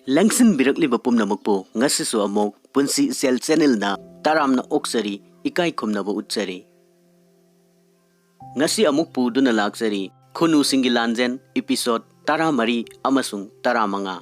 Langsin birakliba pumnamukpo ngasisu amok punsi sel channel na taramna oksari ikai khumnaba utsari. Ngasi amuk puduna laksari khunusinggi laanjen episode taramari amasung taramanga.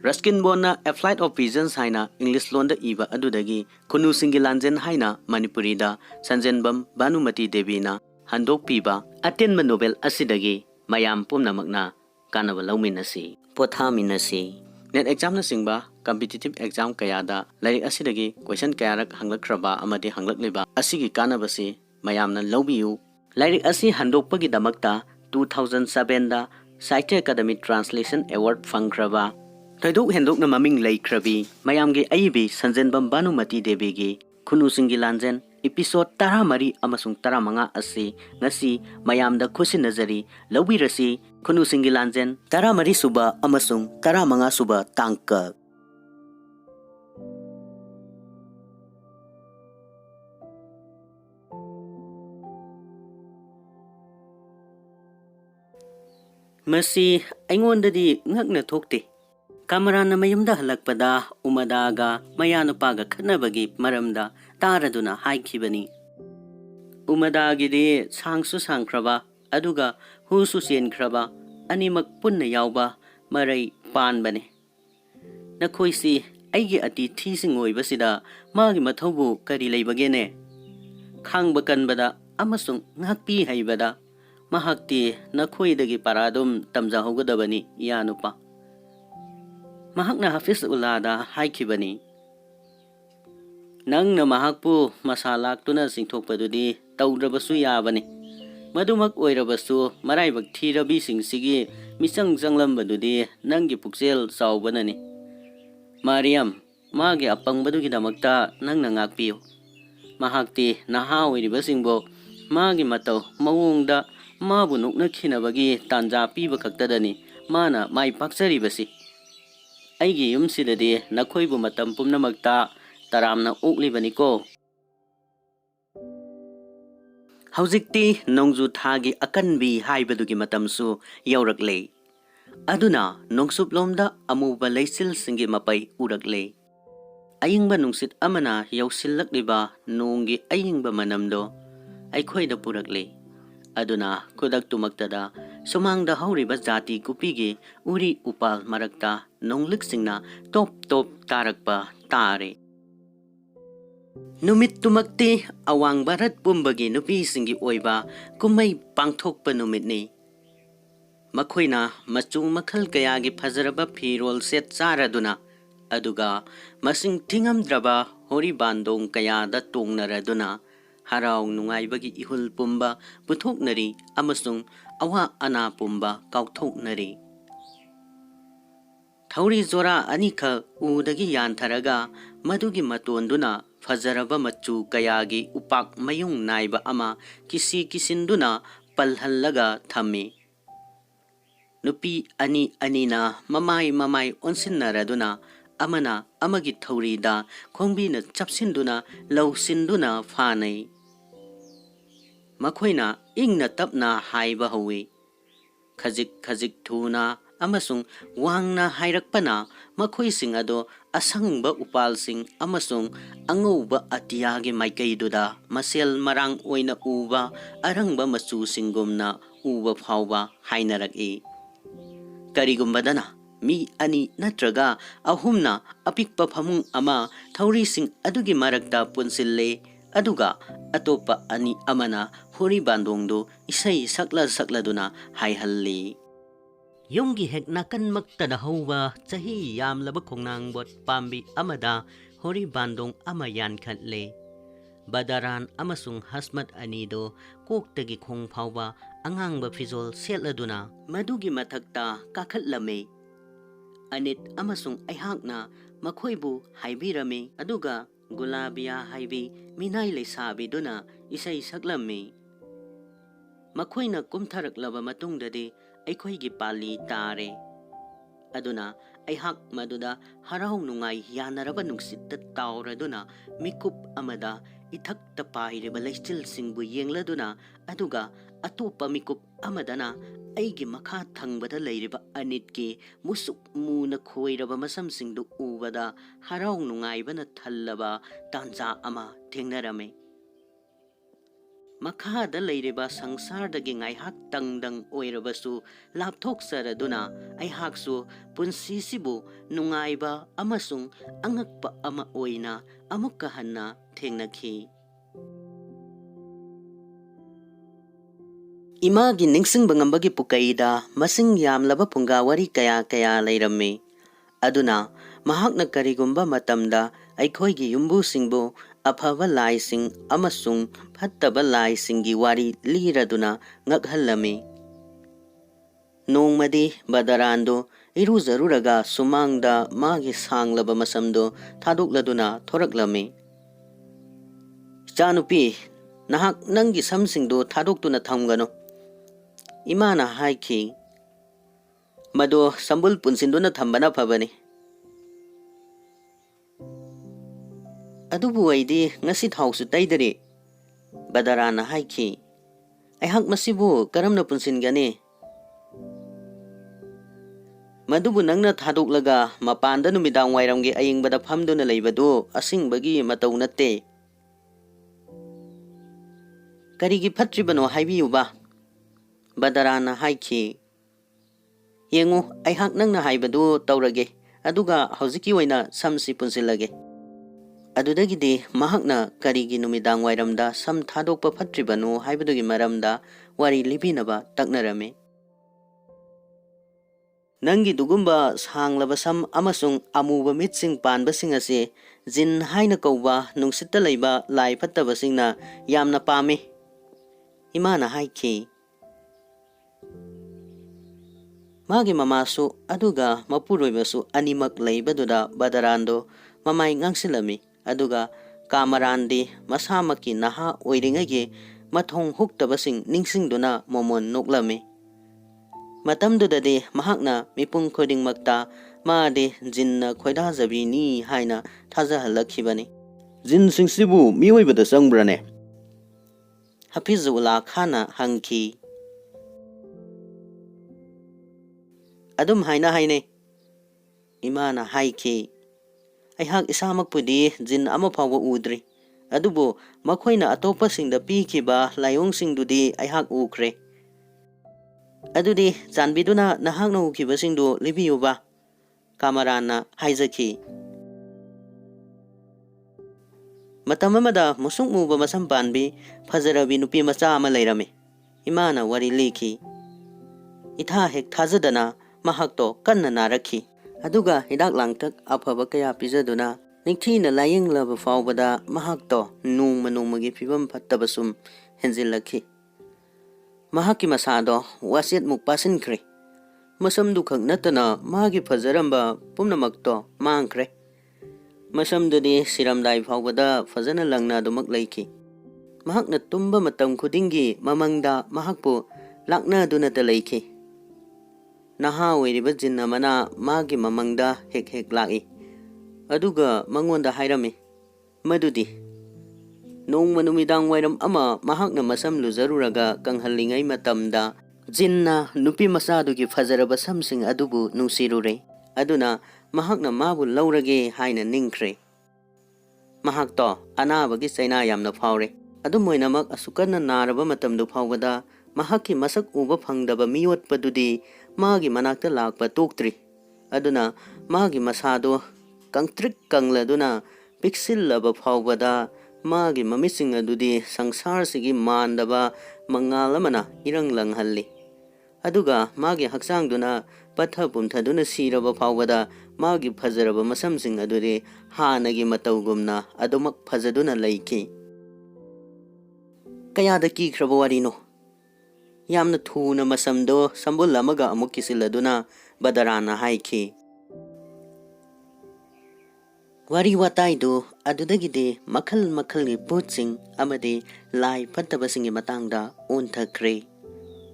Ruskin Bonna A Flight of Pigeons haina English londa iba adudagi khunusinggi laanjen haina Manipurida Sanjenbam Bhanumati Devina handok piba atenba novel asidagi mayam pumnamakna kaanaba louminnasi pothabagi. Net exam na singba competitive exam kayada lairik asidagi question kayarak hanglakkraba amadi hanglakliba asigi kaanaba si mayamna lawbiyu. Lairik asi handokpagi damakta 2007 da Sahittya Academy Translation Award fangkraba Thaidok hendokna maming laikrabi mayamgi aibi Sanjenbam Bhanumati Devigi khunusinggi laanjen episode taramari amasung taramanga asi ngasi mayamda khusinajari louminnasi khunusinggi laanjen taramari suba amasung taramanga suba tangka. Masi aingondadi ngakna thokte. Kamarana mayumda halakpada umadaga mayanupaga khanabagi maramda taraduna haikhibani. Umadagidi sangsu sangkraba aduga husu sienkraba animak punna yaaba marai panbane. Nakhoisi aigi ati thising oibasida magi mathaubu kari leibagene. Khangba kanbada amasung ngakpi haibada mahakti nakhoidagi paradum tamjahogadabani yanupa. Mahakna Hafiz ulada haikhibani. Nangna mahakpu masalaktuna singthokpadudi tawdrabasu yabani. Madumak oirabasu maraibak thirabi singsigi misang janglambadudi nangi puksel chawbanani. Mariam magi apangbadugi damakta nangna ngakpiyo. Mahakti naha oiribasingbo magi mataw mawongda mabu nuknakhinabagi taanja piba khaktadani mana mai paksaribasi. Aigi yumsidadi nakhoibu matam pumnamakta taramna oklibaniko. Haujikti nongju thagi akanbi haibadugi matamsu yaurakle. Aduna nongsuplomda amuba leisil singi mapai urakle. Ayingba nungsit amana yausillakliba nongi ayingba manamdo aikhoida purakle. Aduna kudak tumaktada sumangda hauriba jati kupigi uri upal marakta nongliksingna top tarakpa tare. Numit tumakti awang barat pumbagi nupisingi oiba kumay pangthokpa numitni. Makhoina machu makhal kayagi phazaraba phirol set charaduna aduga masing thingamdraba hori bandong kayada tongnaraduna haraw nungaibagi ihul pumba puthoknari amasung awa ana pumba kauthoknari. Thauri zora anikha udagi yantharaga madugi matonduna fazaraba machu kayagi upak mayung naiba ama kisi kisinduna palhallaga thammi. Nupi anina mamay onsinnaraduna amana amagi thaurida khongbina chapsinduna lausinduna phanai. Makhoina ingna tapna haiba hawi. Khajik thuna amasung wangna hairakpana makhoising ado asangba upalsing amasung angauba atiyagi maikaiduda masel marang oina uba arangba machu singumna uba phawba hainaraki. Karigumbadana mi ani natraga ahumna apikpa phamung ama thaurising adugi marakta punsille aduga atopa ani amana hori bandongdo isai sakladuna haihalli. Yonggi hekna kanmaktada hauba chahi yamlaba khongnang bot pambi amada hori bandong ama yankhatle. Badaran amasung hasmat anido koktagi khong phawba angangba fizol setladuna madugi mathakta kakhatlame. Anit amasung aihakna makhoibu haibirame aduga gulabiya haibi minai leisabi duna isai saklame. Makhoina kumtharaklaba matungdadi aikhoigi pali tare. Aduna aihak maduda haraw nungai yanaraba nungsitta tauraduna mikup amada ithakta paireba leichil singbu yengladuna aduga ꯑꯇꯣꯞꯄ ꯃꯤꯀꯨꯞ ꯑꯃꯗꯅ ꯑꯩꯒꯤ ꯃꯈꯥ ꯊꯪꯕꯗ ꯂꯩꯔꯤꯕ ꯑꯅꯤꯠꯀꯤ ꯃꯨꯁꯨꯛ ꯃꯨꯅ ꯈꯣꯏꯔꯕ ꯃꯁꯝꯁꯤꯡꯗꯨ ꯎꯕꯗ ꯍꯔꯥꯎ ꯅꯨꯡꯉꯥꯏꯕꯅ ꯊꯜꯂꯕ ꯇꯥꯟꯖꯥ ꯑꯃ ꯊꯦꯡꯅꯔꯝꯃꯤ꯫ ꯃꯈꯥꯗ ꯂꯩꯔꯤꯕ ꯁꯪꯁꯥꯔꯗꯒꯤ ꯉꯥꯏꯍꯥꯛ ꯇꯪꯗꯪ ꯑꯣꯏꯔꯕꯁꯨ ꯂꯥꯞꯊꯣꯛꯆꯔꯗꯨꯅ ꯑꯩꯍꯥꯛꯁꯨ ꯄꯨꯟꯁꯤꯁꯤꯕꯨ ꯅꯨꯡꯉꯥꯏꯕ ꯑꯃꯁꯨꯡ ꯑꯉꯛꯄ ꯑꯃ ꯑꯣꯏꯅ ꯑꯃꯨꯛꯀ ꯍꯟꯅ ꯊꯦꯡꯅꯈꯤ꯫ ꯏꯃꯥꯒꯤ ꯅꯤꯡꯁꯤꯡꯕ ꯉꯝꯕꯒꯤ ꯄꯨꯀꯩꯗ ꯃꯁꯤꯡ ꯌꯥꯝꯂꯕ ꯐꯨꯡꯒꯥꯋꯥꯔꯤ ꯀꯌꯥ ꯀꯌꯥ ꯂꯩꯔꯝꯃꯤ꯫ ꯑꯗꯨꯅ ꯃꯍꯥꯛꯅ ꯀꯔꯤꯒꯨꯝꯕ ꯃꯇꯝꯗ ꯑꯩꯈꯣꯏꯒꯤ ꯌꯨꯝꯕꯨꯁꯤꯡꯕꯨ ꯑꯐꯕ ꯂꯥꯏꯁꯤꯡ ꯑꯃꯁꯨꯡ ꯐꯠꯇꯕ ꯂꯥꯏꯁꯤꯡꯒꯤ ꯋꯥꯔꯤ ꯂꯤꯔꯗꯨꯅ ꯉꯛꯍꯜꯂꯝꯃꯤ꯫ ꯅꯣꯡꯃꯗꯤ ꯕꯗꯔꯥꯟꯗꯨ ꯏꯔꯨꯖꯔꯨꯔꯒ ꯁꯨꯃꯥꯡꯗ ꯃꯥꯒꯤ ꯁꯥꯡꯂꯕ ꯃꯁꯝꯗꯨ ꯊꯥꯗꯣꯛꯂꯗꯨꯅ ꯊꯣꯔꯛꯂꯝꯃꯤ꯫ "ꯏꯆꯥꯅꯨꯄꯤ, ꯅꯍꯥꯛ ꯅꯪꯒꯤ ꯁꯝꯁꯤꯡꯗꯨ ꯊꯥꯗꯣꯛꯇꯨꯅ ꯊꯝꯒꯅꯨ", ꯏꯃꯥꯅ ꯍꯥꯏꯈꯤ꯫ "ꯃꯗꯨ ꯁꯝꯕꯨꯜ ꯄꯨꯟꯁꯤꯟꯗꯨꯅ ꯊꯝꯕꯅ ꯐꯕꯅꯤ." "ꯑꯗꯨꯕꯨ ꯑꯩꯗꯤ ꯉꯁꯤ ꯊꯥꯎꯁꯨ ꯇꯩꯗꯔꯤ", ꯕꯗꯔꯥꯟꯅ ꯍꯥꯏꯈꯤ꯫ "ꯑꯩꯍꯥꯛ ꯃꯁꯤꯕꯨ ꯀꯔꯝꯅ ꯄꯨꯟꯁꯤꯟꯒꯅꯤ?" "ꯃꯗꯨꯕꯨ ꯅꯪꯅ ꯊꯥꯗꯣꯛꯂꯒ ꯃꯄꯥꯟꯗ ꯅꯨꯃꯤꯗꯥꯡ ꯋꯥꯏꯔꯝꯒꯤ ꯑꯏꯪꯕꯗ ꯐꯝꯗꯨꯅ ꯂꯩꯕꯗꯨ ꯑꯁꯤꯡꯕꯒꯤ ꯃꯇꯧ ꯅꯠꯇꯦ." "ꯀꯔꯤꯒꯤ ꯐꯠꯇ꯭ꯔꯤꯕꯅꯣ ꯍꯥꯏꯕꯤꯌꯨꯕꯥ", ꯕꯗꯔꯥꯟꯅ ꯍꯥꯏꯈꯤ꯫ "ꯌꯦꯡꯉꯨ, ꯑꯩꯍꯥꯛ ꯅꯪꯅ ꯍꯥꯏꯕꯗꯨ ꯇꯧꯔꯒꯦ, ꯑꯗꯨꯒ ꯍꯧꯖꯤꯛꯀꯤ ꯑꯣꯏꯅ ꯁꯝꯁꯤ ꯄꯨꯟꯁꯤꯜꯂꯒꯦ." ꯑꯗꯨꯗꯒꯤꯗꯤ ꯃꯍꯥꯛꯅ ꯀꯔꯤꯒꯤ ꯅꯨꯃꯤꯗꯥꯡ ꯋꯥꯏꯔꯝꯗ ꯁꯝ ꯊꯥꯗꯣꯛꯄ ꯐꯠꯇ꯭ꯔꯤꯕꯅꯣ ꯍꯥꯏꯕꯗꯨꯒꯤ ꯃꯔꯝꯗ ꯋꯥꯔꯤ ꯂꯤꯕꯤꯅꯕ ꯇꯛꯅꯔꯝꯃꯤ꯫ "ꯅꯪꯒꯤꯗꯨꯒꯨꯝꯕ ꯁꯥꯡꯂꯕ ꯁꯝ ꯑꯃꯁꯨꯡ ꯑꯃꯨꯕ ꯃꯤꯠꯁꯤꯡ ꯄꯥꯟꯕꯁꯤꯡ ꯑꯁꯤ ꯖꯤꯟ ꯍꯥꯏꯅ ꯀꯧꯕ ꯅꯨꯡꯁꯤꯠꯇ ꯂꯩꯕ ꯂꯥꯏ ꯐꯠꯇꯕꯁꯤꯡꯅ ꯌꯥꯝꯅ ꯄꯥꯝꯃꯤ", ꯏꯃꯥꯅ ꯍꯥꯏꯈꯤ꯫ ꯃꯥꯒꯤ ꯃꯃꯥꯁꯨ ꯑꯗꯨꯒ ꯃꯄꯨꯔꯣꯏꯕꯁꯨ ꯑꯅꯤꯃꯛ ꯂꯩꯕꯗꯨꯗ ꯕꯗꯔꯥꯟꯗꯨ ꯃꯃꯥꯏ ꯉꯥꯡꯁꯤꯜꯂꯝꯃꯤ, ꯑꯗꯨꯒ ꯀꯥꯃꯔꯥꯟꯗꯤ ꯃꯁꯥꯃꯛꯀꯤ ꯅꯍꯥ ꯑꯣꯏꯔꯤꯉꯩꯒꯤ ꯃꯊꯣꯡ ꯍꯨꯛꯇꯕꯁꯤꯡ ꯅꯤꯡꯁꯤꯡꯗꯨꯅ ꯃꯣꯃꯣꯟ ꯅꯣꯛꯂꯝꯃꯤ꯫ ꯃꯇꯝꯗꯨꯗꯗꯤ ꯃꯍꯥꯛꯅ ꯃꯤꯄꯨꯝ ꯈꯨꯗꯤꯡꯃꯛꯇ ꯃꯥꯗꯤ ꯖꯤꯟꯅ ꯈꯣꯏꯗꯥꯖꯕꯤꯅꯤ ꯍꯥꯏꯅ ꯊꯥꯖꯍꯜꯂꯛꯈꯤꯕꯅꯤ꯫ "ꯖꯤꯟꯁꯤꯡꯁꯤꯕꯨ ꯃꯤꯑꯣꯏꯕꯗ ꯆꯪꯕ꯭ꯔꯅꯦ?" ꯍꯐꯤꯖꯎꯜꯂꯥ ꯈꯥꯟꯅ ꯍꯪꯈꯤ꯫ "ꯑꯗꯨꯝ ꯍꯥꯏꯅꯩ", ꯏꯃꯥꯅ ꯍꯥꯏꯈꯤ꯫ "ꯑꯩꯍꯥꯛ ꯏꯁꯥꯃꯛꯄꯨꯗꯤ ꯖꯤꯟ ꯑꯃ ꯐꯥꯎꯕ ꯎꯗ꯭ꯔꯤ, ꯑꯗꯨꯕꯨ ꯃꯈꯣꯏꯅ ꯑꯇꯣꯞꯄꯁꯤꯡꯗ ꯄꯤꯈꯤꯕ ꯂꯥꯏꯑꯣꯡꯁꯤꯡꯗꯨꯗꯤ ꯑꯩꯍꯥꯛ ꯎꯈ꯭ꯔꯦ꯫ ꯑꯗꯨꯗꯤ ꯆꯥꯟꯕꯤꯗꯨꯅ ꯅꯍꯥꯛꯅ ꯎꯈꯤꯕꯁꯤꯡꯗꯨ ꯂꯤꯕꯤꯌꯨꯕꯥ", ꯀꯥꯃꯔꯥꯟꯅ ꯍꯥꯏꯖꯈꯤ꯫ "ꯃꯇꯝ ꯑꯃꯗ ꯃꯨꯁꯨꯛ ꯃꯨꯕ ꯃꯁꯝ ꯄꯥꯟꯕꯤ ꯐꯖꯔꯕꯤ ꯅꯨꯄꯤ ꯃꯆꯥ ꯑꯃ ꯂꯩꯔꯝꯃꯤ", ꯏꯃꯥꯅ ꯋꯥꯔꯤ ꯂꯤꯈꯤ꯫ ꯏꯊꯥ ꯍꯦꯛ ꯊꯥꯖꯗꯅ ꯃꯍꯥꯛꯇꯣ ꯀꯟꯅ ꯅꯥꯔꯛꯈꯤ꯫ ꯑꯗꯨꯒ ꯍꯤꯗꯥꯛ ꯂꯥꯡꯊꯛ ꯑꯐꯕ ꯀꯌా ꯄꯤꯖꯗꯨꯅ ꯅꯤꯡꯊꯤꯅ ꯂꯥꯌꯦꯡꯂꯕ ꯐꯥꯎꯕꯗ ꯃꯍꯥꯛꯇꯣ ꯅꯣꯡꯃ ꯅꯣꯡꯃꯒꯤ ꯐꯤꯕꯝ ꯐꯠꯇꯕ ꯁꯨꯝ ꯍꯦꯟꯖꯤꯜꯂꯛꯈꯤ꯫ ꯃꯍꯥꯛꯀꯤ ꯃꯁꯥꯗꯣ ꯋꯥꯆꯦꯠꯃꯨꯛ ꯄꯥꯁꯤꯟꯈ꯭ꯔꯦ꯫ ꯃꯁꯝꯗꯨ ꯈꯛ ꯅꯠꯇꯅ ꯃꯥꯒꯤ ꯐꯖꯔꯝꯕ ꯄꯨꯝꯅꯃꯛꯇꯣ ꯃꯥꯡꯈ꯭ꯔꯦ꯫ ꯃꯁꯝꯗꯨꯗꯤ ꯁꯤꯔꯝꯗꯥꯏ ꯐꯥꯎꯕꯗ ꯐꯖꯅ ꯂꯪꯅ ꯑꯗꯨꯃꯛ ꯂꯩꯈꯤ꯫ ꯃꯍꯥꯛꯅ ꯇꯨꯝꯕ ꯃꯇꯝ ꯈꯨꯗꯤꯡꯒꯤ ꯃꯃꯪꯗ ꯃꯍꯥꯛꯄꯨ ꯂꯥꯛꯅꯗꯨꯅꯇ ꯂꯩꯈꯤ꯫ ꯅꯍꯥ ꯑꯣꯏꯔꯤꯕ ꯖꯤꯟ ꯑꯃꯅ ꯃꯥꯒꯤ ꯃꯃꯪꯗ ꯍꯦꯛ ꯍꯦꯛ ꯂꯥꯛꯏ, ꯑꯗꯨꯒ ꯃꯉꯣꯟꯗ ꯍꯥꯏꯔꯝꯃꯤ ꯃꯗꯨꯗꯤ ꯅꯣꯡꯃ ꯅꯨꯃꯤꯗꯥꯡ ꯋꯥꯏꯔꯝ ꯑꯃ ꯃꯍꯥꯛꯅ ꯃꯁꯝ ꯂꯨꯖꯔꯨꯔꯒ ꯀꯪꯍꯜꯂꯤꯉꯩ ꯃꯇꯝꯗ ꯖꯤꯟꯅ ꯅꯨꯄꯤ ꯃꯆꯥꯗꯨꯒꯤ ꯐꯖꯔꯕ ꯁꯝꯁꯤꯡ ꯑꯗꯨꯕꯨ ꯅꯨꯡꯁꯤꯔꯨꯔꯦ, ꯑꯗꯨꯅ ꯃꯍꯥꯛꯅ ꯃꯥꯕꯨ ꯂꯧꯔꯒꯦ ꯍꯥꯏꯅ ꯅꯤꯡꯈ꯭ꯔꯦ꯫ ꯃꯍꯥꯛꯇꯣ ꯑꯅꯥꯕꯒꯤ ꯆꯩꯅꯥ ꯌꯥꯝꯅ ꯐꯥꯎꯔꯦ꯫ ꯑꯗꯨꯝ ꯑꯣꯏꯅꯃꯛ ꯑꯁꯨꯛ ꯀꯟꯅ ꯅꯥꯔꯕ ꯃꯇꯝꯗꯨ ꯐꯥꯎꯕꯗ ꯃꯍꯥꯛꯀꯤ ꯃꯁꯛ ꯎꯕ ꯐꯪꯗꯕ ꯃꯤꯑꯣꯠꯄꯗꯨꯗꯤ ꯃꯥꯒꯤ ꯃꯅꯥꯛꯇ ꯂꯥꯛꯄ ꯇꯣꯛꯇ꯭ꯔꯤ꯫ ꯑꯗꯨꯅ ꯃꯥꯒꯤ ꯃꯁꯥꯗꯣ ꯀꯪꯇ꯭ꯔꯤꯛ ꯀꯪꯂꯗꯨꯅ ꯄꯤꯛꯁꯤꯜꯂꯕ ꯐꯥꯎꯕꯗ ꯃꯥꯒꯤ ꯃꯃꯤꯠꯁꯤꯡ ꯑꯗꯨꯗꯤ ꯁꯪꯁꯥꯔꯁꯤꯒꯤ ꯃꯥꯟꯗꯕ ꯃꯉꯥꯜ ꯑꯃꯅ ꯏꯔꯪ ꯂꯪꯍꯜꯂꯤ꯫ ꯑꯗꯨꯒ ꯃꯥꯒꯤ ꯍꯛꯆꯥꯡꯗꯨꯅ ꯄꯠꯊ ꯄꯨꯝꯊꯗꯨꯅ ꯁꯤꯔꯕ ꯐꯥꯎꯕꯗ ꯃꯥꯒꯤ ꯐꯖꯔꯕ ꯃꯁꯝꯁꯤꯡ ꯑꯗꯨꯗꯤ ꯍꯥꯟꯅꯒꯤ ꯃꯇꯧꯒꯨꯝꯅ ꯑꯗꯨꯃꯛ ꯐꯖꯗꯨꯅ ꯂꯩꯈꯤ꯫ "ꯀꯌꯥꯗ ꯀꯤꯈ꯭ꯔꯕ ꯋꯥꯔꯤꯅꯣ", ꯌꯥꯝꯅ ꯊꯨꯅ ꯃꯁꯝꯗꯣ ꯁꯝꯕꯨꯜ ꯑꯃꯒ ꯑꯃꯨꯛ ꯀꯤꯁꯤꯜꯂꯗꯨꯅ ꯕꯗꯔꯥꯟꯅ ꯍꯥꯏꯈꯤ꯫ ꯋꯥꯔꯤ ꯋꯥꯇꯥꯏꯗꯨ ꯑꯗꯨꯗꯒꯤꯗꯤ ꯃꯈꯜ ꯃꯈꯜꯒꯤ ꯚꯨꯠꯁꯤꯡ ꯑꯃꯗꯤ ꯂꯥꯏ ꯐꯠꯇꯕꯁꯤꯡꯒꯤ ꯃꯇꯥꯡꯗ ꯑꯣꯟꯊꯈ꯭ꯔꯦ꯫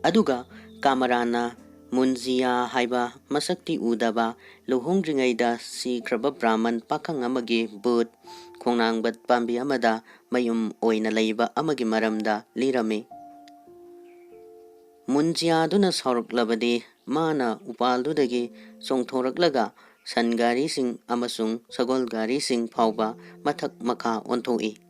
ꯑꯗꯨꯒ ꯀꯥꯃꯔꯥꯟꯅ ꯃꯨꯟꯖꯤꯌꯥ ꯍꯥꯏꯕ ꯃꯁꯛꯇꯤ ꯎꯗꯕ ꯂꯨꯍꯣꯡꯗ꯭ꯔꯤꯉꯩꯗ ꯁꯤꯈ꯭ꯔꯕ ꯕ꯭ꯔꯥꯍꯃꯟ ꯄꯥꯈꯪ ꯑꯃꯒꯤ ꯚꯨꯠ ꯈꯣꯡꯅꯥꯡꯕ ꯄꯥꯝꯕꯤ ꯑꯃꯗ ꯃꯌꯨꯝ ꯑꯣꯏꯅ ꯂꯩꯕ ꯑꯃꯒꯤ ꯃꯔꯝꯗ ꯂꯤꯔꯝꯃꯤ꯫ ꯃꯨꯟꯖꯤꯌꯥꯗꯨꯅ ꯁꯥꯎꯔꯛꯂꯕꯗꯤ ꯃꯥꯅ ꯎꯄꯥꯜꯗꯨꯗꯒꯤ ꯆꯣꯡꯊꯣꯔꯛꯂꯒ ꯁꯟ ꯒꯥꯔꯤꯁꯤꯡ ꯑꯃꯁꯨꯡ ꯁꯒꯣꯜ ꯒꯥꯔꯤꯁꯤꯡ ꯐꯥꯎꯕ ꯃꯊꯛ ꯃꯈꯥ ꯑꯣꯟꯊꯣꯛꯏ꯫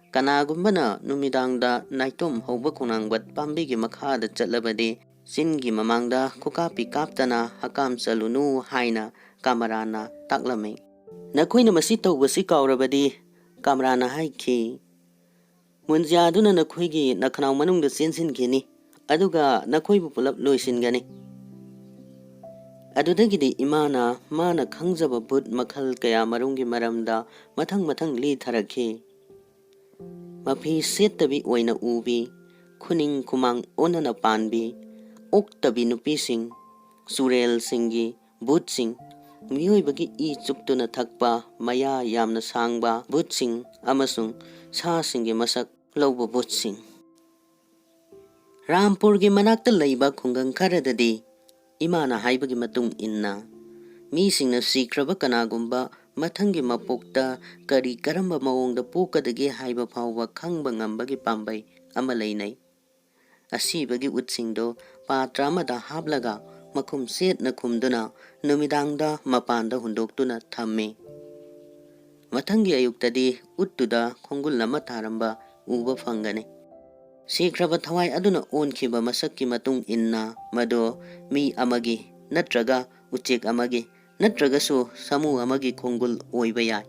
ꯀꯅꯥꯒꯨꯝꯕꯅ ꯅꯨꯃꯤꯗꯥꯡꯗ ꯅꯥꯏꯇꯣꯝ ꯍꯧꯕ ꯈꯣꯡꯅꯥꯡꯕꯠ ꯄꯥꯝꯕꯤꯒꯤ ꯃꯈꯥꯗ ꯆꯠꯂꯕꯗꯤ ꯆꯤꯟꯒꯤ ꯃꯃꯥꯡꯗ ꯈꯨꯀꯥꯞꯄꯤ ꯀꯥꯞꯇꯅ ꯍꯀꯥꯝ ꯆꯜꯂꯨꯅꯨ ꯍꯥꯏꯅ ꯀꯥꯃꯔꯥꯅ ꯇꯥꯛꯂꯝꯃꯤ꯫ ꯅꯈꯣꯏꯅ ꯃꯁꯤ ꯇꯧꯕꯁꯤ ꯀꯥꯎꯔꯕꯗꯤ, ꯀꯥꯃꯔꯥꯅ ꯍꯥꯏꯈꯤ, ꯃꯨꯟꯖꯤꯌꯥꯗꯨꯅ ꯅꯈꯣꯏꯒꯤ ꯅꯈꯅꯥꯎ ꯃꯅꯨꯡꯗ ꯆꯦꯟꯁꯤꯟꯈꯤꯅꯤ ꯑꯗꯨꯒ ꯅꯈꯣꯏꯕꯨ ꯄꯨꯂꯞ ꯂꯣꯏꯁꯤꯟꯒꯅꯤ꯫ ꯑꯗꯨꯗꯒꯤꯗꯤ ꯏꯃꯥꯅ ꯃꯥꯅ ꯈꯪꯖꯕ ꯚꯨꯠ ꯃꯈꯜ ꯀꯌꯥ ꯃꯔꯨꯝꯒꯤ ꯃꯔꯝꯗ ꯃꯊꯪ ꯃꯊꯪ ꯂꯤꯊꯔꯛꯈꯤ꯫ ꯃꯐꯤ ꯁꯦꯠꯇꯕꯤ ꯑꯣꯏꯅ ꯎꯕꯤ, ꯈꯨꯅꯤꯡ ꯈꯨꯃꯥꯡ ꯑꯣꯟꯅꯅ ꯄꯥꯟꯕꯤ, ꯑꯣꯛꯇꯕꯤ ꯅꯨꯄꯤꯁꯤꯡ, ꯆꯨꯔꯦꯜꯁꯤꯡꯒꯤ ꯚꯨꯠꯁꯤꯡ, ꯃꯤꯑꯣꯏꯕꯒꯤ ꯏ ꯆꯨꯞꯇꯨꯅ ꯊꯛꯄ ꯃꯌꯥ ꯌꯥꯝꯅ ꯁꯥꯡꯕ ꯚꯨꯠꯁꯤꯡ ꯑꯃꯁꯨꯡ ꯁꯥꯁꯤꯡꯒꯤ ꯃꯁꯛ ꯂꯧꯕ ꯚꯨꯠꯁꯤꯡ꯫ ꯔꯥꯝꯄꯨꯔꯒꯤ ꯃꯅꯥꯛꯇ ꯂꯩꯕ ꯈꯨꯡꯒꯪ ꯈꯔꯗꯗꯤ ꯏꯃꯥꯅ ꯍꯥꯏꯕꯒꯤ ꯃꯇꯨꯡ ꯏꯟꯅ ꯃꯤꯁꯤꯡꯅ ꯁꯤꯈ꯭ꯔꯕ ꯀꯅꯥꯒꯨꯝꯕ ꯃꯊꯪꯒꯤ ꯃꯄꯣꯛꯇ ꯀꯔꯤ ꯀꯔꯝꯕ ꯃꯑꯣꯡꯗ ꯄꯣꯛꯀꯗꯒꯦ ꯍꯥꯏꯕ ꯐꯥꯎꯕ ꯈꯪꯕ ꯉꯝꯕꯒꯤ ꯄꯥꯝꯕꯩ ꯑꯃ ꯂꯩꯅꯩ꯫ ꯑꯁꯤꯕꯒꯤ ꯎꯠꯁꯤꯡꯗꯣ ꯄꯥꯇ꯭ꯔ ꯑꯃꯗ ꯍꯥꯞꯂꯒ ꯃꯈꯨꯝ ꯆꯦꯠꯅ ꯈꯨꯝꯗꯨꯅ ꯅꯨꯃꯤꯗꯥꯡꯗ ꯃꯄꯥꯟꯗ ꯍꯨꯟꯗꯣꯛꯇꯨꯅ ꯊꯝꯃꯤ꯫ ꯃꯊꯪꯒꯤ ꯑꯌꯨꯛꯇꯗꯤ ꯎꯠꯇꯨꯗ ꯈꯣꯡꯒꯨꯜ ꯑꯃ ꯊꯥꯔꯝꯕ ꯎꯕ ꯐꯪꯒꯅꯤ꯫ ꯁꯤꯈ꯭ꯔꯕ ꯊꯋꯥꯏ ꯑꯗꯨꯅ ꯑꯣꯟꯈꯤꯕ ꯃꯁꯛꯀꯤ ꯃꯇꯨꯡ ꯏꯟꯅ ꯃꯗꯣ ꯃꯤ ꯑꯃꯒꯤ ꯅꯠꯇ꯭ꯔꯒ ꯎꯆꯦꯛ ꯑꯃꯒꯤ ꯅꯠꯇ꯭ꯔꯒꯁꯨ ꯁꯥꯃꯨ ꯑꯃꯒꯤ ꯈꯣꯡꯒꯨꯜ ꯑꯣꯏꯕ ꯌꯥꯏ꯫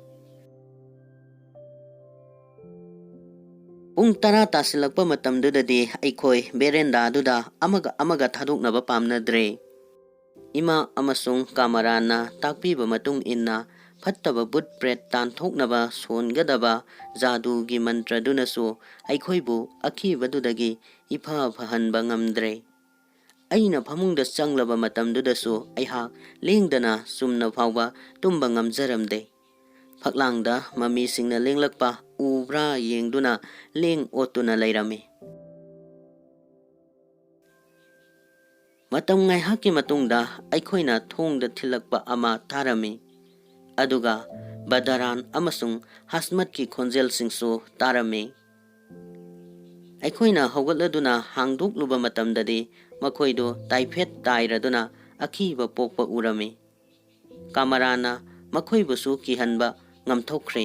ꯄꯨꯡ 10 ꯇꯥꯁꯤꯜꯂꯛꯄ ꯃꯇꯝꯗꯨꯗꯗꯤ ꯑꯩꯈꯣꯏ ꯕꯦꯔꯦꯟꯗꯥꯗꯨꯗ ꯑꯃꯒ ꯑꯃꯒ ꯊꯥꯗꯣꯛꯅꯕ ꯄꯥꯝꯅꯗ꯭ꯔꯦ꯫ ꯏꯃꯥ ꯑꯃꯁꯨꯡ ꯀꯥꯃꯔꯥꯅ ꯇꯥꯛꯄꯤꯕ ꯃꯇꯨꯡ ꯏꯟꯅ ꯐꯠꯇꯕ ꯚꯨꯠ ꯄ꯭ꯔꯦꯠ ꯇꯥꯟꯊꯣꯛꯅꯕ ꯁꯣꯟꯒꯗꯕ ꯖꯥꯗꯨꯒꯤ ꯃꯟꯇ꯭ꯔꯗꯨꯅꯁꯨ ꯑꯩꯈꯣꯏꯕꯨ ꯑꯀꯤꯕꯗꯨꯗꯒꯤ ꯏꯐ ꯐꯍꯟꯕ ꯉꯝꯗ꯭ꯔꯦ꯫ ꯑꯩꯅ ꯐꯃꯨꯡꯗ ꯆꯪꯂꯕ ꯃꯇꯝꯗꯨꯗꯁꯨ ꯑꯩꯍꯥꯛ ꯂꯦꯡꯗꯅ ꯆꯨꯝꯅ ꯐꯥꯎꯕ ꯇꯨꯝꯕ ꯉꯝꯖꯔꯝꯗꯦ꯫ ꯐꯛꯂꯥꯡꯗ ꯃꯃꯤꯁꯤꯡꯅ ꯂꯦꯡꯂꯛꯄ ꯎꯕ꯭ꯔꯥ ꯌꯦꯡꯗꯨꯅ ꯂꯦꯡ ꯑꯣꯠꯇꯨꯅ ꯂꯩꯔꯝꯃꯤ꯫ ꯃꯇꯝ ꯉꯥꯏꯍꯥꯛꯀꯤ ꯃꯇꯨꯡꯗ ꯑꯩꯈꯣꯏꯅ ꯊꯣꯡꯗ ꯊꯤꯜꯂꯛꯄ ꯑꯃ ꯇꯥꯔꯝꯃꯤ꯫ ꯑꯗꯨꯒ ꯕꯗꯔꯥꯟ ꯑꯃꯁꯨꯡ ꯍꯁꯃꯠꯀꯤ ꯈꯣꯟꯖꯦꯜꯁꯤꯡꯁꯨ ꯇꯥꯔꯝꯃꯤ꯫ ꯑꯩꯈꯣꯏꯅ ꯍꯧꯒꯠꯂꯗꯨꯅ ꯍꯥꯡꯗꯣꯛꯂꯨꯕ ꯃꯇꯝꯗꯗꯤ ꯃꯈꯣꯏꯗꯨ ꯇꯥꯏꯐꯦꯠ ꯇꯥꯏꯔꯗꯨꯅ ꯑꯀꯤꯕ ꯄꯣꯛꯄ ꯎꯔꯝꯃꯤ꯫ ꯀꯥꯃꯔꯥꯅ ꯃꯈꯣꯏꯕꯨꯁꯨ ꯀꯤꯍꯟꯕ ꯉꯝꯊꯣꯛꯈ꯭ꯔꯦ꯫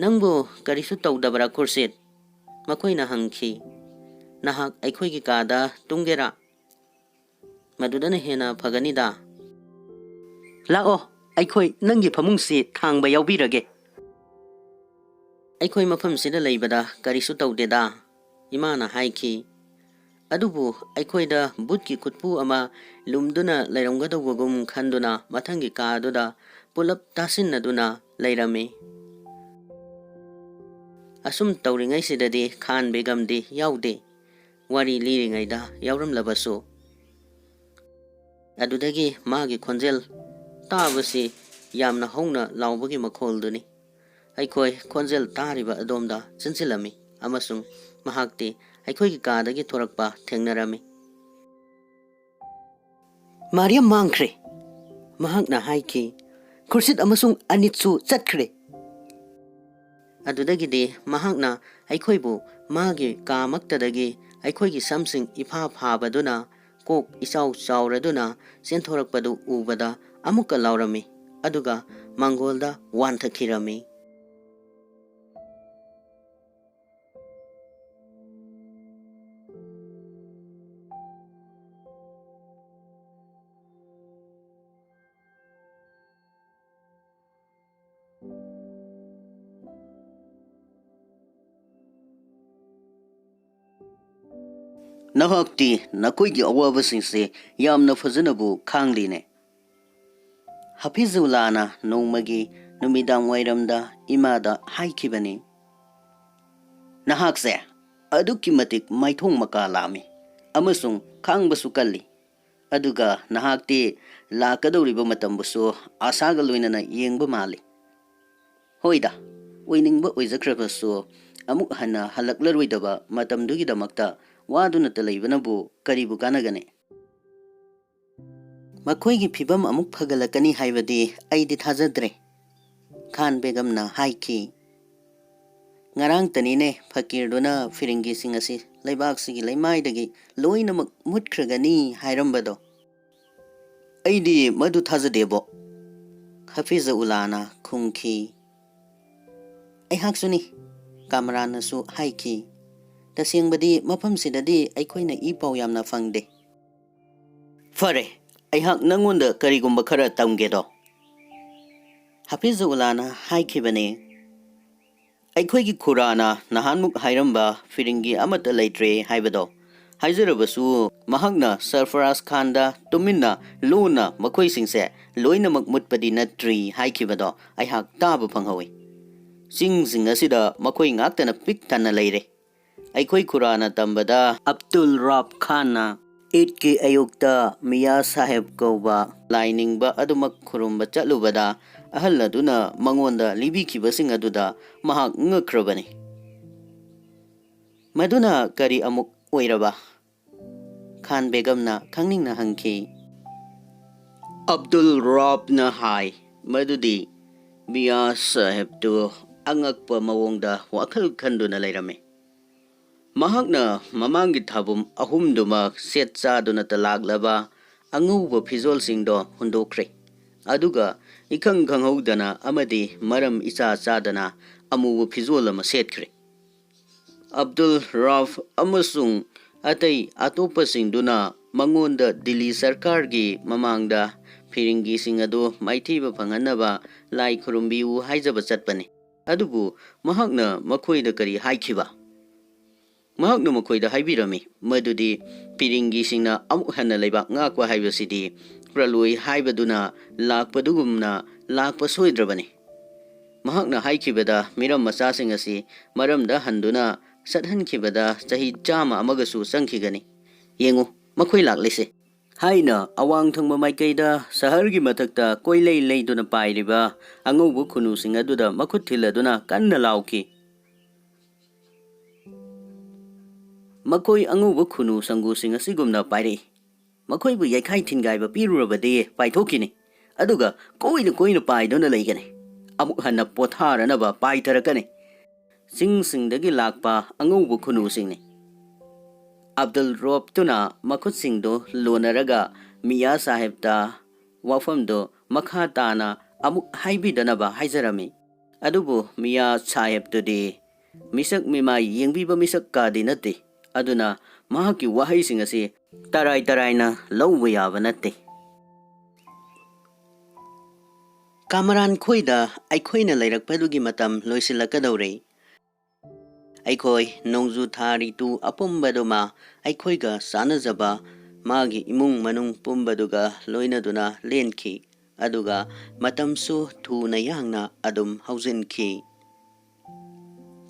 ꯅꯪꯕꯨ ꯀꯔꯤꯁꯨ ꯇꯧꯗꯕ꯭ꯔꯥ ꯈꯨꯔꯁꯤꯠ? ꯃꯈꯣꯏꯅ ꯍꯪꯈꯤ꯫ ꯅꯍꯥꯛ ꯑꯩꯈꯣꯏꯒꯤ ꯀꯥꯗ ꯇꯨꯝꯒꯦꯔꯥ? ꯃꯗꯨꯗꯅ ꯍꯦꯟꯅ ꯐꯒꯅꯤꯗ꯫ ꯂꯥꯛꯑꯣ, ꯑꯩꯈꯣꯏ ꯅꯪꯒꯤ ꯐꯃꯨꯡꯁꯤ ꯊꯥꯡꯕ ꯌꯥꯎꯕꯤꯔꯒꯦ꯫ ꯑꯩꯈꯣꯏ ꯃꯐꯝꯁꯤꯗ ꯂꯩꯕꯗ ꯀꯔꯤꯁꯨ ꯇꯧꯗꯦꯗ, ꯏꯃꯥꯅ ꯍꯥꯏꯈꯤ꯫ ꯑꯗꯨꯕꯨ ꯑꯩꯈꯣꯏꯗ ꯕꯨꯠꯀꯤ ꯈꯨꯠꯄꯨ ꯑꯃ ꯂꯨꯝꯗꯨꯅ ꯂꯩꯔꯝꯒꯗꯧꯕꯒꯨꯝ ꯈꯟꯗꯨꯅ ꯃꯊꯪꯒꯤ ꯀꯥꯗꯨꯗ ꯄꯨꯂꯞ ꯇꯥꯁꯤꯟꯅꯗꯨꯅ ꯂꯩꯔꯝꯃꯤ꯫ ꯑꯁꯨꯝ ꯇꯧꯔꯤꯉꯩꯁꯤꯗꯗꯤ ꯈꯥꯟ ꯕꯦꯒꯝꯗꯤ ꯌꯥꯎꯗꯦ, ꯋꯥꯔꯤ ꯂꯤꯔꯤꯉꯩꯗ ꯌꯥꯎꯔꯝꯂꯕꯁꯨ꯫ ꯑꯗꯨꯗꯒꯤ ꯃꯥꯒꯤ ꯈꯣꯟꯖꯦꯜ ꯇꯥꯕꯁꯤ ꯌꯥꯝꯅ ꯍꯧꯅ ꯂꯥꯎꯕꯒꯤ ꯃꯈꯣꯜꯗꯨꯅꯤ꯫ ꯑꯩꯈꯣꯏ ꯈꯣꯟꯖꯦꯜ ꯇꯥꯔꯤꯕ ꯑꯗꯣꯝꯗ ꯆꯪꯁꯤꯜꯂꯝꯃꯤ ꯑꯃꯁꯨꯡ ꯃꯍꯥꯛꯇꯤ ꯑꯩꯈꯣꯏꯒꯤ ꯀꯥꯗꯒꯤ ꯊꯣꯔꯛꯄ ꯊꯦꯡꯅꯔꯝꯃꯤ꯫ ꯃꯥꯔꯤꯌꯝ ꯃꯥꯡꯈ꯭ꯔꯦ, ꯃꯍꯥꯛꯅ ꯍꯥꯏꯈꯤ꯫ ꯈꯨꯔꯁꯤꯠ ꯑꯃꯁꯨꯡ ꯑꯅꯤꯠꯁꯨ ꯆꯠꯈ꯭ꯔꯦ꯫ ꯑꯗꯨꯗꯒꯤꯗꯤ ꯃꯍꯥꯛꯅ ꯑꯩꯈꯣꯏꯕꯨ ꯃꯥꯒꯤ ꯀꯥꯃꯛꯇꯗꯒꯤ ꯑꯩꯈꯣꯏꯒꯤ ꯁꯝꯁꯤꯡ ꯏꯐꯥ ꯐꯥꯕꯗꯨꯅ ꯀꯣꯛ ꯏꯆꯥꯎ ꯆꯥꯎꯔꯗꯨꯅ ꯆꯦꯟꯊꯣꯔꯛꯄꯗꯨ ꯎꯕꯗ ꯑꯃꯨꯛꯀ ꯂꯥꯎꯔꯝꯃꯤ ꯑꯗꯨꯒ ꯃꯥꯡꯒꯣꯜꯗ ꯋꯥꯟꯊꯈꯤꯔꯝꯃꯤ꯫ ꯅꯍꯥꯛꯇꯤ ꯅꯈꯣꯏꯒꯤ ꯑꯋꯥꯕꯁꯤꯡꯁꯦ ꯌꯥꯝꯅ ꯐꯖꯅꯕꯨ ꯈꯥꯡꯂꯤꯅꯦ꯫ ꯍꯐꯤꯖꯨꯜꯂꯥꯍꯅ ꯅꯣꯡꯃꯒꯤ ꯅꯨꯃꯤꯗꯥꯡ ꯋꯥꯏꯔꯝꯗ ꯏꯃꯥꯗ ꯍꯥꯏꯈꯤꯕꯅꯤ꯫ ꯅꯍꯥꯛꯁꯦ ꯑꯗꯨꯛꯀꯤ ꯃꯇꯤꯛ ꯃꯥꯏꯊꯣꯡ ꯃꯀꯥ ꯂꯥꯝꯃꯤ ꯑꯃꯁꯨꯡ ꯈꯥꯡꯕꯁꯨ ꯀꯜꯂꯤ, ꯑꯗꯨꯒ ꯅꯍꯥꯛꯇꯤ ꯂꯥꯛꯀꯗꯧꯔꯤꯕ ꯃꯇꯝꯕꯨꯁꯨ ꯑꯁꯥꯒ ꯂꯣꯏꯅꯅ ꯌꯦꯡꯕ ꯃꯥꯜꯂꯤ꯫ ꯍꯣꯏꯗ, ꯑꯣꯏꯅꯤꯡꯕ ꯑꯣꯏꯖꯈ꯭ꯔꯕꯁꯨ ꯑꯃꯨꯛ ꯍꯟꯅ ꯍꯜꯂꯛꯂꯔꯣꯏꯗꯕ ꯃꯇꯝꯗꯨꯒꯤꯗꯃꯛꯇ ꯋꯥꯗꯨꯅꯇ ꯂꯩꯕꯅꯕꯨ ꯀꯔꯤꯕꯨ ꯀꯥꯟꯅꯒꯅꯤ? ꯃꯈꯣꯏꯒꯤ ꯐꯤꯕꯝ ꯑꯃꯨꯛ ꯐꯒꯠꯂꯛꯀꯅꯤ ꯍꯥꯏꯕꯗꯤ ꯑꯩꯗꯤ ꯊꯥꯖꯗ꯭ꯔꯦ, ꯈꯥꯟ ꯕꯦꯒꯝꯅ ꯍꯥꯏꯈꯤ꯫ ꯉꯔꯥꯡꯇꯅꯤꯅꯦ ꯐꯀꯤꯔꯗꯨꯅ ꯐꯤꯔꯤꯡꯒꯤꯁꯤꯡ ꯑꯁꯤ ꯂꯩꯕꯥꯛꯁꯤꯒꯤ ꯂꯩꯃꯥꯏꯗꯒꯤ ꯂꯣꯏꯅꯃꯛ ꯃꯨꯠꯈ꯭ꯔꯒꯅꯤ ꯍꯥꯏꯔꯝꯕꯗꯣ ꯑꯩꯗꯤ ꯃꯗꯨ ꯊꯥꯖꯗꯦꯕꯣ ꯍꯥꯐꯤꯖ ꯎꯜꯂꯥꯅ ꯈꯨꯝꯈꯤ ꯑꯩꯍꯥꯛꯁꯨꯅꯤ ꯀꯥꯃꯔꯥꯟꯅꯁꯨ ꯍꯥꯏꯈꯤ ꯇꯁꯦꯡꯕꯗꯤ ꯃꯐꯝꯁꯤꯗꯗꯤ ꯑꯩꯈꯣꯏꯅ ꯏ ꯄꯥꯎ ꯌꯥꯝꯅ ꯐꯪꯗꯦ ꯐꯔꯦ ꯑꯩꯍꯥꯛ ꯅꯪꯉꯣꯟꯗ ꯀꯔꯤꯒꯨꯝꯕ ꯈꯔ ꯇꯝꯒꯦꯗꯣ ꯍꯥꯐꯤꯖ ꯎꯜꯂꯥꯅ ꯍꯥꯏꯈꯤꯕꯅꯦ ꯑꯩꯈꯣꯏꯒꯤ ꯈꯨꯔꯥꯅ ꯅꯍꯥꯟꯃꯨꯛ ꯍꯥꯏꯔꯝꯕ ꯐꯤꯔꯤꯡꯒꯤ ꯑꯃꯠꯇ ꯂꯩꯇ꯭ꯔꯦ ꯍꯥꯏꯕꯗꯣ ꯍꯥꯏꯖꯔꯕꯁꯨ ꯃꯍꯥꯛꯅ ꯁꯔꯐꯔꯥꯖ ꯈꯥꯟꯗ ꯇꯨꯃꯤꯟꯅ ꯂꯨꯅ ꯃꯈꯣꯏꯁꯤꯡꯁꯦ ꯂꯣꯏꯅꯃꯛ ꯃꯨꯠꯄꯗꯤ ꯅꯠꯇ꯭ꯔꯤ ꯍꯥꯏꯈꯤꯕꯗꯣ ꯑꯩꯍꯥꯛ ꯇꯥꯕ ꯐꯪꯍꯧꯏ ꯆꯤꯡꯁꯤꯡ ꯑꯁꯤꯗ ꯃꯈꯣꯏ ꯉꯥꯛꯇꯅ ꯄꯤꯛ ꯊꯟꯅ ꯂꯩꯔꯦ ꯑꯩꯈꯣꯏ ꯈꯨꯔꯥꯅ ꯇꯝꯕꯗ ꯑꯕꯗꯨꯜ ꯔꯥꯕ ꯈꯥꯟꯅ ꯏꯗꯀꯤ ꯑꯌꯨꯛꯇ ꯃꯤꯌꯥ ꯁꯥꯍꯦꯕ ꯀꯧꯕ ꯂꯥꯏꯅꯤꯡꯕ ꯑꯗꯨꯃꯛ ꯈꯨꯔꯨꯝꯕ ꯆꯠꯂꯨꯕꯗ ꯑꯍꯜ ꯑꯗꯨꯅ ꯃꯉꯣꯟꯗ ꯂꯤꯕꯤꯈꯤꯕꯁꯤꯡ ꯑꯗꯨꯗ ꯃꯍꯥꯛ ꯉꯛꯈ꯭ꯔꯕꯅꯤ ꯃꯗꯨꯅ ꯀꯔꯤ ꯑꯃꯨꯛ ꯑꯣꯏꯔꯕ ꯈꯥꯟ ꯕꯦꯒꯝꯅ ꯈꯪꯅꯤꯡꯅ ꯍꯪꯈꯤ ꯑꯕꯗꯨꯜ ꯔꯥꯕꯅ ꯍꯥꯏ ꯃꯗꯨꯗꯤ ꯃꯤꯌꯥ ꯁꯥꯍꯦꯕꯇꯨ ꯑꯉꯛꯄ ꯃꯑꯣꯡꯗ ꯋꯥꯈꯜ ꯈꯟꯗꯨꯅ ꯂꯩꯔꯝꯃꯤ ꯃꯍꯥꯛꯅ ꯃꯃꯥꯡꯒꯤ ꯊꯥꯕꯨꯝ ꯑꯍꯨꯝꯗꯨꯃꯛ ꯁꯦꯠ ꯆꯥꯗꯨꯅꯇ ꯂꯥꯛꯂꯕ ꯑꯉꯧꯕ ꯐꯤꯖꯣꯜꯁꯤꯡꯗꯣ ꯍꯨꯟꯗꯣꯛꯈ꯭ꯔꯦ ꯑꯗꯨꯒ ꯏꯈꯪ ꯈꯪꯍꯧꯗꯅ ꯑꯃꯗꯤ ꯃꯔꯝ ꯏꯆꯥ ꯆꯥꯗꯅ ꯑꯃꯨꯕ ꯐꯤꯖꯣꯜ ꯑꯃ ꯁꯦꯠꯈ꯭ꯔꯦ ꯑꯕꯗꯨꯜ ꯔꯥꯕ ꯑꯃꯁꯨꯡ ꯑꯇꯩ ꯑꯇꯣꯞꯄꯁꯤꯡꯗꯨꯅ ꯃꯉꯣꯟꯗ ꯗꯤꯜꯂꯤ ꯁꯔꯀꯥꯔꯒꯤ ꯃꯃꯥꯡꯗ ꯐꯤꯔꯤꯡꯒꯤꯁꯤꯡ ꯑꯗꯨ ꯃꯥꯏꯊꯤꯕ ꯐꯪꯍꯟꯅꯕ ꯂꯥꯏ ꯈꯨꯔꯨꯝꯕꯤꯌꯨ ꯍꯥꯏꯖꯕ ꯆꯠꯄꯅꯤ ꯑꯗꯨꯕꯨ ꯃꯍꯥꯛꯅ ꯃꯈꯣꯏꯗ ꯀꯔꯤ ꯍꯥꯏꯈꯤꯕ ꯃꯍꯥꯛꯅ ꯃꯈꯣꯏꯗ ꯍꯥꯏꯕꯤꯔꯝꯃꯤ ꯃꯗꯨꯗꯤ ꯐꯤꯔꯤꯡꯒꯤꯁꯤꯡꯅ ꯑꯃꯨꯛ ꯍꯟꯅ ꯂꯩꯕꯥꯛ ꯉꯥꯛꯄ ꯍꯥꯏꯕꯁꯤꯗꯤ ꯄ꯭ꯔꯂꯣꯏ ꯍꯥꯏꯕꯗꯨꯅ ꯂꯥꯛꯄꯗꯨꯒꯨꯝꯅ ꯂꯥꯛꯄ ꯁꯣꯏꯗ꯭ꯔꯕꯅꯤ ꯃꯍꯥꯛꯅ ꯍꯥꯏꯈꯤꯕꯗ ꯃꯤꯔꯝ ꯃꯆꯥꯁꯤꯡ ꯑꯁꯤ ꯃꯔꯝꯗ ꯍꯟꯗꯨꯅ ꯆꯠꯍꯟꯈꯤꯕꯗ ꯆꯍꯤ 100 ꯑꯃꯒꯁꯨ ꯆꯪꯈꯤꯒꯅꯤ ꯌꯦꯡꯉꯨ ꯃꯈꯣꯏ ꯂꯥꯛꯂꯤꯁꯦ ꯍꯥꯏꯅ ꯑꯋꯥꯡ ꯊꯪꯕ ꯃꯥꯏꯀꯩꯗ ꯁꯍꯔꯒꯤ ꯃꯊꯛꯇ ꯀꯣꯏꯂꯩ ꯂꯩꯗꯨꯅ ꯄꯥꯏꯔꯤꯕ ꯑꯉꯧꯕ ꯈꯨꯅꯨꯁꯤꯡ ꯑꯗꯨꯗ ꯃꯈꯨꯠ ꯊꯤꯜꯂꯗꯨꯅ ꯀꯟꯅ ꯂꯥꯎꯈꯤ ꯃꯈꯣꯏ ꯑꯉꯧꯕ ꯈꯨꯅꯨ ꯁꯪꯒꯨꯁꯤꯡ ꯑꯁꯤꯒꯨꯝꯅ ꯄꯥꯏꯔꯛꯏ ꯃꯈꯣꯏꯕꯨ ꯌꯩꯈꯥꯏ ꯊꯤꯟꯒꯥꯏꯕ ꯄꯤꯔꯨꯔꯕꯗꯤ ꯄꯥꯏꯊꯣꯛꯈꯤꯅꯤ ꯑꯗꯨꯒ ꯀꯣꯏꯅ ꯀꯣꯏꯅ ꯄꯥꯏꯗꯨꯅ ꯂꯩꯒꯅꯤ ꯑꯃꯨꯛ ꯍꯟꯅ ꯄꯣꯊꯥꯔꯅꯕ ꯄꯥꯏꯊꯔꯛꯀꯅꯤ ꯆꯤꯡꯁꯤꯡꯗꯒꯤ ꯂꯥꯛꯄ ꯑꯉꯧꯕ ꯈꯨꯅꯨꯁꯤꯡꯅꯤ ꯑꯕꯗꯨꯜ ꯔꯥꯕꯇꯨꯅ ꯃꯈꯨꯠꯁꯤꯡꯗꯨ ꯂꯣꯟꯅꯔꯒ ꯃꯤꯌꯥ ꯁꯥꯍꯦꯕꯇ ꯋꯥꯐꯝꯗꯨ ꯃꯈꯥ ꯇꯥꯅ ꯑꯃꯨꯛ ꯍꯥꯏꯕꯤꯗꯅꯕ ꯍꯥꯏꯖꯔꯝꯃꯤ ꯑꯗꯨꯕꯨ ꯃꯤꯌꯥ ꯁꯥꯍꯦꯕꯇꯨꯗꯤ ꯃꯤꯁꯛ ꯃꯤꯃꯥꯏ ꯌꯦꯡꯕꯤꯕ ꯃꯤꯁꯛ ꯀꯥꯗꯤ ꯅꯠꯇꯦ ꯑꯗꯨꯅ ꯃꯍꯥꯛꯀꯤ ꯋꯥꯍꯩꯁꯤꯡ ꯑꯁꯤ ꯇꯔꯥꯏ ꯇꯔꯥꯏꯅ ꯂꯧꯕ ꯌꯥꯕ ꯅꯠꯇꯦ ꯀꯥꯃꯔꯥꯟ ꯈꯣꯏꯗ ꯑꯩꯈꯣꯏꯅ ꯂꯩꯔꯛꯄꯗꯨꯒꯤ ꯃꯇꯝ ꯂꯣꯏꯁꯤꯜꯂꯛꯀꯗꯧꯔꯦ ꯑꯩꯈꯣꯏ ꯅꯣꯡꯖꯨ ꯊꯥ ꯔꯤꯇꯨ ꯑꯄꯨꯝꯕꯗꯨꯃ ꯑꯩꯈꯣꯏꯒ ꯆꯥꯟꯅꯖꯕ ꯃꯥꯒꯤ ꯏꯃꯨꯡ ꯃꯅꯨꯡ ꯄꯨꯝꯕꯗꯨꯒ ꯂꯣꯏꯅꯗꯨꯅ ꯂꯦꯟꯈꯤ ꯑꯗꯨꯒ ꯃꯇꯝꯁꯨ ꯊꯨꯅ ꯌꯥꯡꯅ ꯑꯗꯨꯝ ꯍꯧꯖꯤꯟꯈꯤ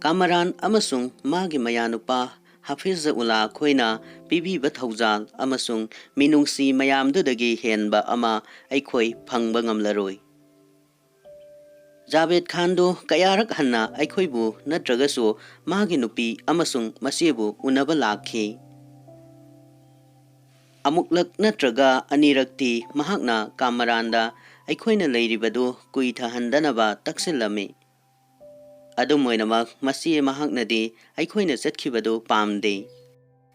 ꯀꯥꯃꯔꯥꯟ ꯑꯃꯁꯨꯡ ꯃꯥꯒꯤ ꯃꯌꯥꯅꯨꯄꯥ ꯍꯥꯐꯤꯖ ꯎꯜꯂꯥ ꯈꯣꯏꯅ ꯄꯤꯕꯤꯕ ꯊꯧꯖꯥꯜ ꯑꯃꯁꯨꯡ ꯃꯤꯅꯨꯡꯁꯤ ꯃꯌꯥꯝꯗꯨꯗꯒꯤ ꯍꯦꯟꯕ ꯑꯃ ꯑꯩꯈꯣꯏ ꯐꯪꯕ ꯉꯝꯂꯔꯣꯏ ꯖꯥꯕꯦꯗ ꯈꯥꯟꯗꯨ ꯀꯌꯥꯔꯛ ꯍꯟꯅ ꯑꯩꯈꯣꯏꯕꯨ ꯅꯠꯇ꯭ꯔꯒꯁꯨ ꯃꯥꯒꯤ ꯅꯨꯄꯤ ꯑꯃꯁꯨꯡ ꯃꯆꯦꯕꯨ ꯎꯅꯕ ꯂꯥꯛꯈꯤ ꯑꯃꯨꯛꯂꯛ ꯅꯠꯇ꯭ꯔꯒ ꯑꯅꯤꯔꯛꯇꯤ ꯃꯍꯥꯛꯅ ꯀꯥꯃꯔꯥꯟꯗ ꯑꯩꯈꯣꯏꯅ ꯂꯩꯔꯤꯕꯗꯨ ꯀꯨꯏꯊꯍꯟꯗꯅꯕ ꯇꯛꯁꯤꯜꯂꯝꯃꯤ ꯑꯗꯨꯝ ꯑꯣꯏꯅꯃꯛ ꯃꯆꯦ ꯃꯍꯥꯛꯅꯗꯤ ꯑꯩꯈꯣꯏꯅ ꯆꯠꯈꯤꯕꯗꯨ ꯄꯥꯝꯗꯦ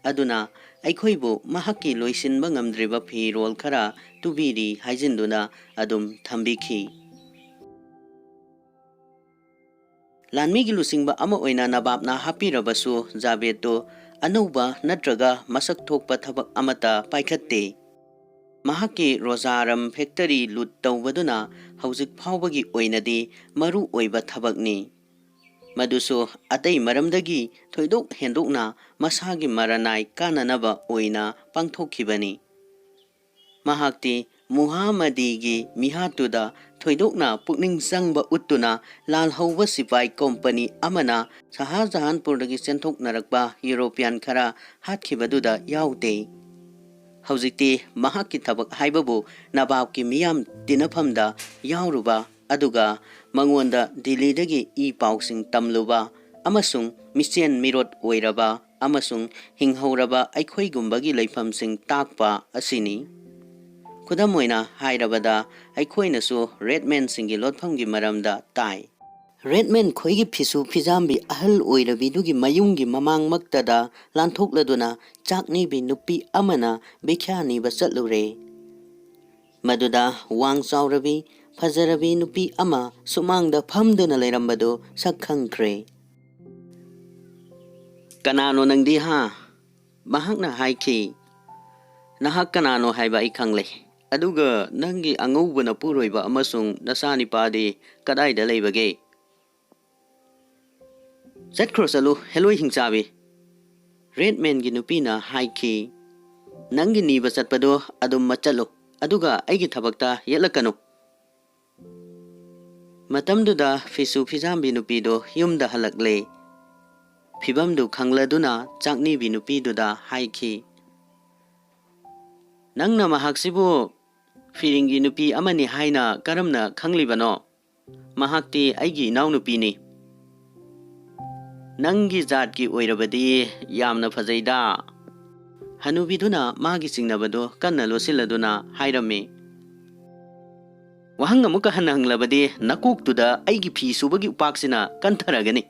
ꯑꯗꯨꯅ ꯑꯩꯈꯣꯏꯕꯨ ꯃꯍꯥꯛꯀꯤ ꯂꯣꯏꯁꯤꯟꯕ ꯉꯝꯗ꯭ꯔꯤꯕ ꯐꯤꯔꯣꯜ ꯈꯔ ꯇꯨꯕꯤꯔꯤ ꯍꯥꯏꯖꯤꯟꯗꯨꯅ ꯑꯗꯨꯝ ꯊꯝꯕꯤꯈꯤ ꯂꯥꯟꯃꯤꯒꯤ ꯂꯨꯆꯤꯡꯕ ꯑꯃ ꯑꯣꯏꯅ ꯅꯕꯥꯕꯅ ꯍꯥꯞꯄꯤꯔꯕꯁꯨ ꯖꯥꯕꯦꯗꯇꯨ ꯑꯅꯧꯕ ꯅꯠꯇ꯭ꯔꯒ ꯃꯁꯛ ꯊꯣꯛꯄ ꯊꯕꯛ ꯑꯃꯠꯇ ꯄꯥꯏꯈꯠꯇꯦ ꯃꯍꯥꯛꯀꯤ ꯔꯣꯖꯥꯔꯝ ꯐꯦꯛꯇꯔꯤ ꯂꯨꯠ ꯇꯧꯕꯗꯨꯅ ꯍꯧꯖꯤꯛ ꯐꯥꯎꯕꯒꯤ ꯑꯣꯏꯅꯗꯤ ꯃꯔꯨ ꯑꯣꯏꯕ ꯊꯕꯛꯅꯤ ꯃꯗꯨꯁꯨ ꯑꯇꯩ ꯃꯔꯝꯗꯒꯤ ꯊꯣꯏꯗꯣꯛ ꯍꯦꯟꯗꯣꯛꯅ ꯃꯁꯥꯒꯤ ꯃꯔꯅꯥꯏ ꯀꯥꯟꯅꯅꯕ ꯑꯣꯏꯅ ꯄꯥꯡꯊꯣꯛꯈꯤꯕꯅꯤ ꯃꯍꯥꯛꯇꯤ ꯃꯨꯍꯥꯃꯗꯤꯒꯤ ꯃꯤꯍꯥꯠꯇꯨꯗ ꯊꯣꯏꯗꯣꯛꯅ ꯄꯨꯛꯅꯤꯡ ꯆꯪꯕ ꯎꯠꯇꯨꯅ ꯂꯥꯜꯍꯧꯕ ꯁꯤꯄꯥꯏ ꯀꯣꯝꯄꯅꯤ ꯑꯃꯅ ꯁꯍꯥꯖꯍꯥꯟꯄꯨꯔꯗꯒꯤ ꯆꯦꯟꯊꯣꯛꯅꯔꯛꯄ ꯌꯨꯔꯣꯄꯤꯌꯥꯟ ꯈꯔ ꯍꯥꯠꯈꯤꯕꯗꯨꯗ ꯌꯥꯎꯗꯦ ꯍꯧꯖꯤꯛꯇꯤ ꯃꯍꯥꯛꯀꯤ ꯊꯕꯛ ꯍꯥꯏꯕꯕꯨ ꯅꯕꯥꯕꯀꯤ ꯃꯤꯌꯥꯝ ꯇꯤꯟꯅꯐꯝꯗ ꯌꯥꯎꯔꯨꯕ ꯑꯗꯨꯒ ꯃꯉꯣꯟꯗ ꯗꯤꯜꯂꯤꯗꯒꯤ ꯏ ꯄꯥꯎꯁꯤꯡ ꯇꯝꯂꯨꯕ ꯑꯃꯁꯨꯡ ꯃꯤꯆꯦꯟ ꯃꯤꯔꯣꯠ ꯑꯣꯏꯔꯕ ꯑꯃꯁꯨꯡ ꯍꯤꯡꯍꯧꯔꯕ ꯑꯩꯈꯣꯏꯒꯨꯝꯕꯒꯤ ꯂꯩꯐꯝꯁꯤꯡ ꯇꯥꯛꯄ ꯑꯁꯤꯅꯤ ꯈꯨꯗꯝ ꯑꯣꯏꯅ ꯍꯥꯏꯔꯕꯗ ꯑꯩꯈꯣꯏꯅꯁꯨ ꯔꯦꯗꯃꯦꯟꯁꯤꯡꯒꯤ ꯂꯣꯠꯐꯝꯒꯤ ꯃꯔꯝꯗ ꯇꯥꯏ Redman khoigi phisu phizambi ahal oirabidugi mayungi mamangmaktada lanthokladuna chaknibi nupi amana bikhani basatlure. Maduda wang chaurabi fazarabi nupi ama sumangda phamduna leirambado sakhangkhre. Kanano nangdi ha? Mahakna haiki. Nahak kanano haiba ai khangle. Aduga nangi angubana puroiba amasung nasani padi kadaida leibage. Zatkhro salu heloi hingsabi. Redman gi nupina haiki. Nangi niba satpado adum machalo. Aduga aigi thabakta yelakano. Matamduda fisu fizambi nupido yumda halakle. Phibamdu khangladuna chakni bi nupiduda haiki. Nangna mahaksibu firingi nupi amani haina karamna khanglibano. Mahakti aigi inaw nupini. Nangi zatki oirabadi yamna fazaida. Hanubiduna magi singnabado kanna losiladuna hairame. Wahang amuka hananglabadi nakuktuda aigi phi subagi upaksina kantharagani.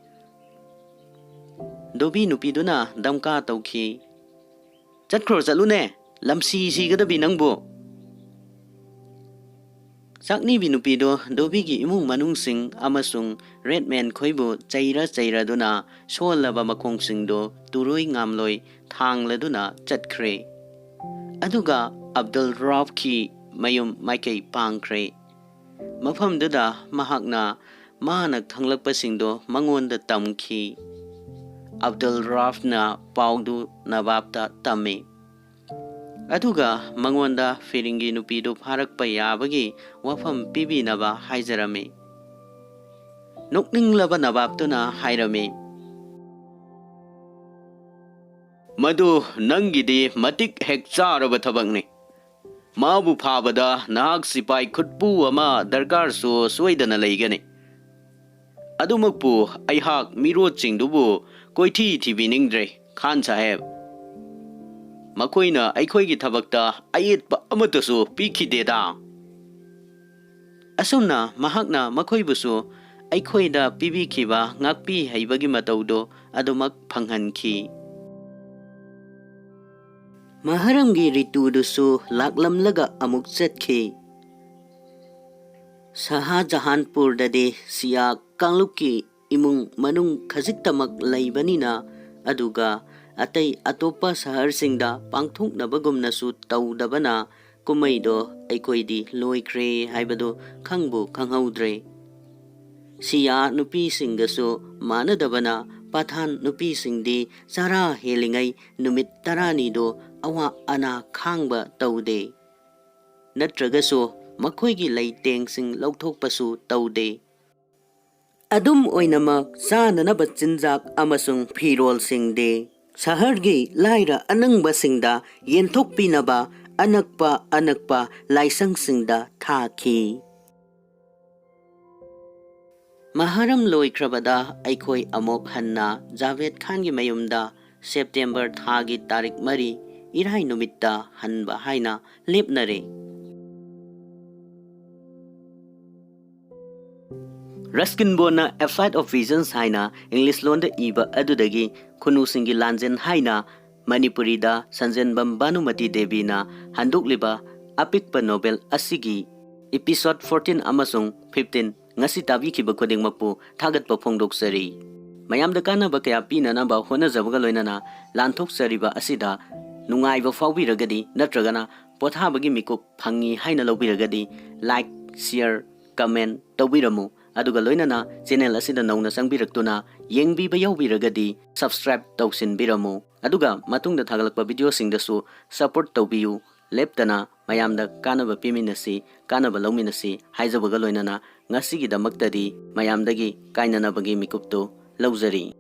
Dobi nupiduna damka tawki. Zatkhro salune lamsi sigadabi nangbo. Sakni binupido dobigi imung manungsing amasung Redman khoibu chaira duna solaba makongsingdo turoi ngamloi thangladuna chatkhre. Aduga Abdul Rauf ki mayum maikei pangkhre. Mafamduda mahakna manak thanglakpasingdo mangonda tamki. Abdul Rauf na paudu nababta tame. Aduga mangonda firingi nupido pharakpa yabagi wafam piminnaba haijarame. Nokninglaba nababtuna hairame. Madu nangidi matik hek charaba thabakni. Mabu phabada nahak sipai khutpu ama darkar so soidana leigani. Adumakpu aihak mirotchingdubu koithi thibiningdre Khan Saheb. Makoina aikoigi thabakta ayetpa amatasu pikhideda. Asumna mahakna makoibusu aikoida pibikhiba ngakpi haibagi mataudo adumak phanghanki. Maharamgi ritudusu laklamlaga amuk chatkhi. Saha Jahanpur dade siya kanglukki imung manung khajiktamak laibanina aduga atai atopa saharsingda pangthoknabagumnasu tawdabana kumaido aikoidi loikre haibado khangbu khanghaudre. Siya nupi singasu manadabana pathan nupi singdi sara helingai numit taranido awa ana khangba tawde. Natragasu makoigi laiteng sing lauthokpasu tawde. Adum oinamak sananaba chinjak amasung phirol singde. Sahargi laira anangba singda yenthokpinaba anakpa laisang singda thaki. Maharam loikrabada aikoi amok hanna Javed Khangi mayumda September thagi tarik mari irai numitta hanba haina lepnare. Ruskin Bona A Flight of Visions haina English londa iba adudagi khunusinggi laanjen haina Manipurida Sanjenbam Bhanumati Devina handukliba apikpa novel asigi episode 14 amasung 15 ngasi tabikiba khudingmakpu thagatpa phongdoksari. Mayamda kaanaba kaya pinanaba honajabaga loinana lanthokchariba asida nungaiba fawbiragadi natragana pothabagi mikup phangi haina lobiragadi like, share, comment tawbiramu. Aduga loinana channel asida nauna sangbirakuna yengbiba yawbiragadi subscribe tawsinbiramu. Aduga matungda thagalakpa video singdasu support tawbiyu. Leptana mayamda kaanaba piminnasi kaanaba louminnasi haijabaga loinana ngasigidamaktadi mayamdagi kainanabagi mikuptu laujari.